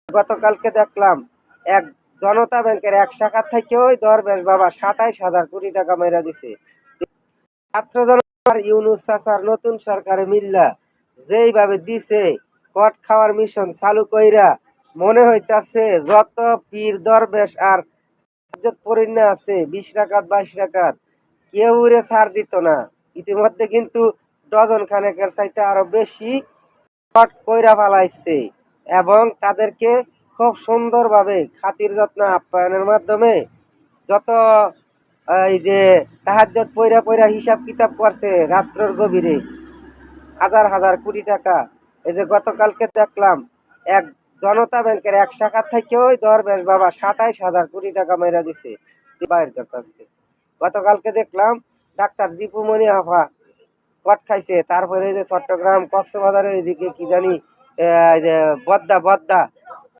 গতকালকে দেখলাম এক জনতা ব্যাংকের এক শাখা থেকে ওই দরবেশ বাবা ২৭,০০০ কোটি টাকা মেরা দিছে। ছাত্র জনতার ইউনূস চাচার নতুন সরকারে মিল্লা যেইভাবে দিছে কট খাওয়ার মিশন চালু কইরা মনে হইতাছে যত পীর দরবেশ আর পরিণা আছে ২০ রাকাত ২২ রাকাত কেউ রে ছাড় দিত না। ইতিমধ্যে কিন্তু ডজন খানেকের চাইতে আরো বেশি কট কইরা ফালাইছে এবং তাদেরকে খুব সুন্দরভাবে খাতির যত্ন আপ্যায়নের মাধ্যমে যত এই যে তাহাজ্জুদ পইরা পইরা হিসাব কিতাব করছে রাত্রের গভীরে হাজার হাজার কোটি টাকা। এই যে গতকালকে দেখলাম এক জনতা ব্যাংকের এক শাখা থেকে ওই দরবেশ বাবা ২৭,০০০ কোটি টাকা মেরা দিছে বাইর করতেছে। গতকালকে দেখলাম ডাক্তার দীপুমণি আফা কট খাইছে। তারপরে এই যে চট্টগ্রাম কক্সবাজারের এদিকে কি জানি এই যে বদ্দা